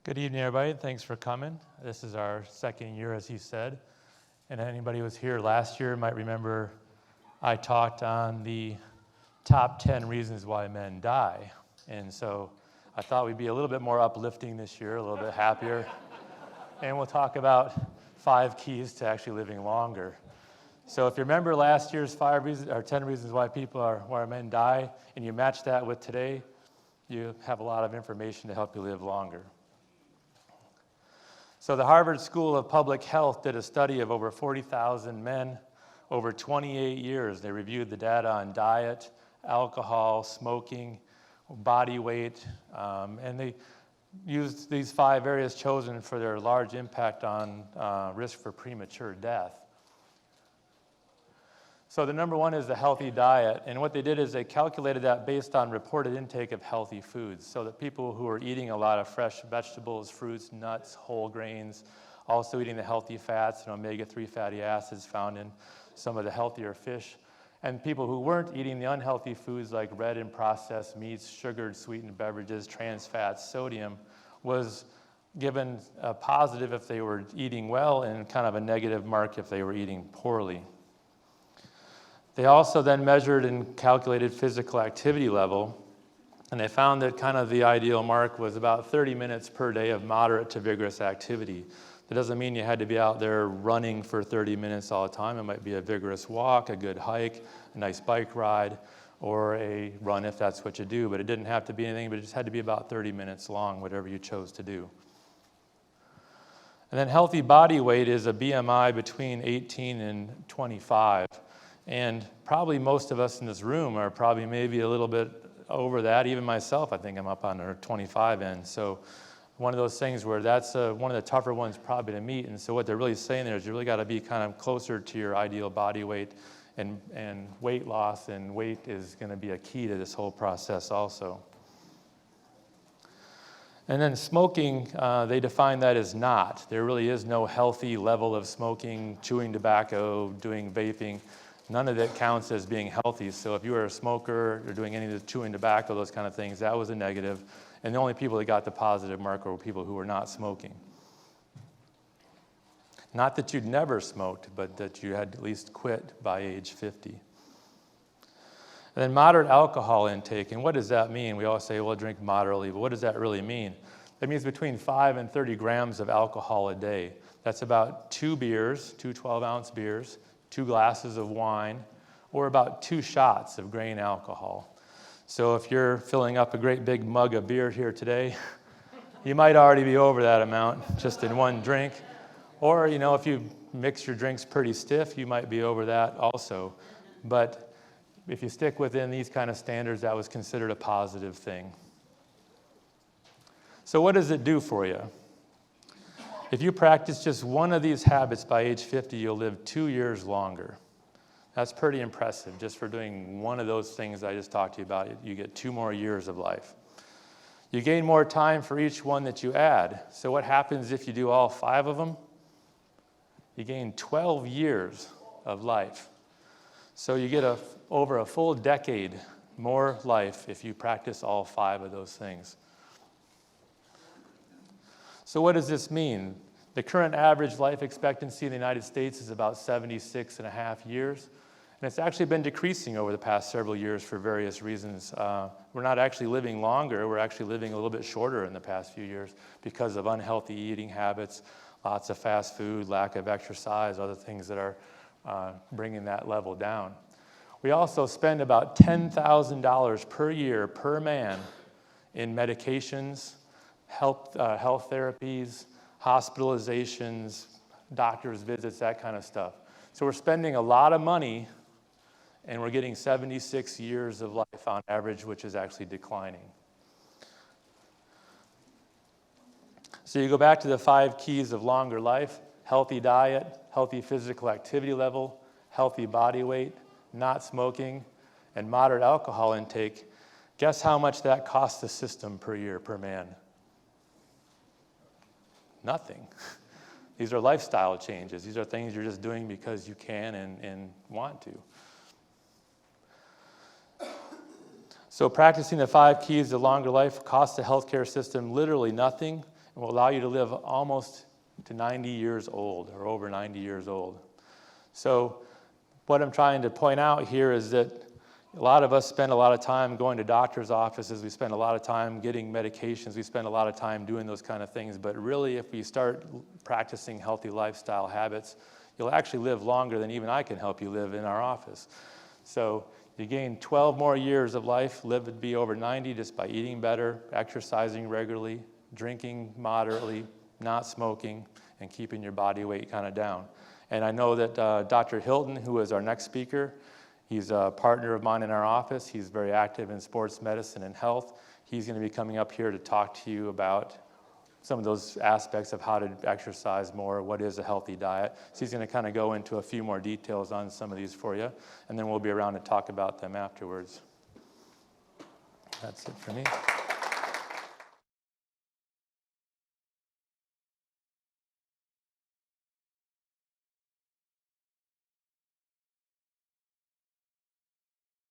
Good evening, everybody. Thanks for coming. This is our second year, as he said. And anybody who was here last year might remember I talked on the top 10 reasons why men die. And so I thought we'd be a little bit more uplifting this year, a little bit happier. And we'll talk about 5 keys to actually living longer. So if you remember last year's 10 reasons why men die, and you match that with today, you have a lot of information to help you live longer. So the Harvard School of Public Health did a study of over 40,000 men over 28 years. They reviewed the data on diet, alcohol, smoking, body weight, and they used these 5 areas chosen for their large impact on risk for premature death. So the number one is the healthy diet, and what they did is they calculated that based on reported intake of healthy foods, so that people who are eating a lot of fresh vegetables, fruits, nuts, whole grains, also eating the healthy fats and omega-3 fatty acids found in some of the healthier fish, and people who weren't eating the unhealthy foods like red and processed meats, sugared, sweetened beverages, trans fats, sodium, was given a positive if they were eating well and kind of a negative mark if they were eating poorly. They also then measured and calculated physical activity level, and they found that kind of the ideal mark was about 30 minutes per day of moderate to vigorous activity. That doesn't mean you had to be out there running for 30 minutes all the time. It might be a vigorous walk, a good hike, a nice bike ride, or a run if that's what you do. But it didn't have to be anything, but it just had to be about 30 minutes long, whatever you chose to do. And then healthy body weight is a BMI between 18 and 25. And probably most of us in this room are probably maybe a little bit over that. Even myself, I think I'm up on the 25 end. So one of those things where that's one of the tougher ones probably to meet. And so what they're really saying there is you really got to be kind of closer to your ideal body weight, and weight loss and weight is going to be a key to this whole process also. And then smoking, they define that as not. There really is no healthy level of smoking, chewing tobacco, doing vaping. None of it counts as being healthy. So if you were a smoker or doing any of the chewing tobacco, those kind of things, that was a negative. And the only people that got the positive mark were people who were not smoking. Not that you'd never smoked, but that you had at least quit by age 50. And then moderate alcohol intake. And what does that mean? We always say, well, drink moderately, but what does that really mean? That means between 5 and 30 grams of alcohol a day. That's about 2 beers, 2 12-ounce beers, 2 glasses of wine, or about 2 shots of grain alcohol. So if you're filling up a great big mug of beer here today, you might already be over that amount just in one drink. Or, if you mix your drinks pretty stiff, you might be over that also. But if you stick within these kind of standards, that was considered a positive thing. So what does it do for you? If you practice just one of these habits by age 50, you'll live 2 years longer. That's pretty impressive. Just for doing one of those things I just talked to you about, you get 2 more years of life. You gain more time for each one that you add. So what happens if you do all 5 of them? You gain 12 years of life. So you get over a full decade more life if you practice all 5 of those things. So what does this mean? The current average life expectancy in the United States is about 76.5 years. And it's actually been decreasing over the past several years for various reasons. We're not actually living longer. We're actually living a little bit shorter in the past few years because of unhealthy eating habits, lots of fast food, lack of exercise, other things that are bringing that level down. We also spend about $10,000 per year per man in medications, health therapies, hospitalizations, doctor's visits, that kind of stuff. So we're spending a lot of money, and we're getting 76 years of life on average, which is actually declining. So you go back to the 5 keys of longer life: healthy diet, healthy physical activity level, healthy body weight, not smoking, and moderate alcohol intake. Guess how much that costs the system per year, per man? Nothing. These are lifestyle changes. These are things you're just doing because you can and want to. So practicing the 5 keys of longer life costs the healthcare system literally nothing. and will allow you to live almost to 90 years old or over 90 years old. So what I'm trying to point out here is that a lot of us spend a lot of time going to doctor's offices. We spend a lot of time getting medications. We spend a lot of time doing those kind of things. But really, if we start practicing healthy lifestyle habits, you'll actually live longer than even I can help you live in our office. So you gain 12 more years of life, live to be over 90 just by eating better, exercising regularly, drinking moderately, not smoking, and keeping your body weight kind of down. And I know that Dr. Hilton, who is our next speaker, he's a partner of mine in our office. He's very active in sports medicine and health. He's going to be coming up here to talk to you about some of those aspects of how to exercise more, what is a healthy diet. So he's going to kind of go into a few more details on some of these for you, and then we'll be around to talk about them afterwards. That's it for me.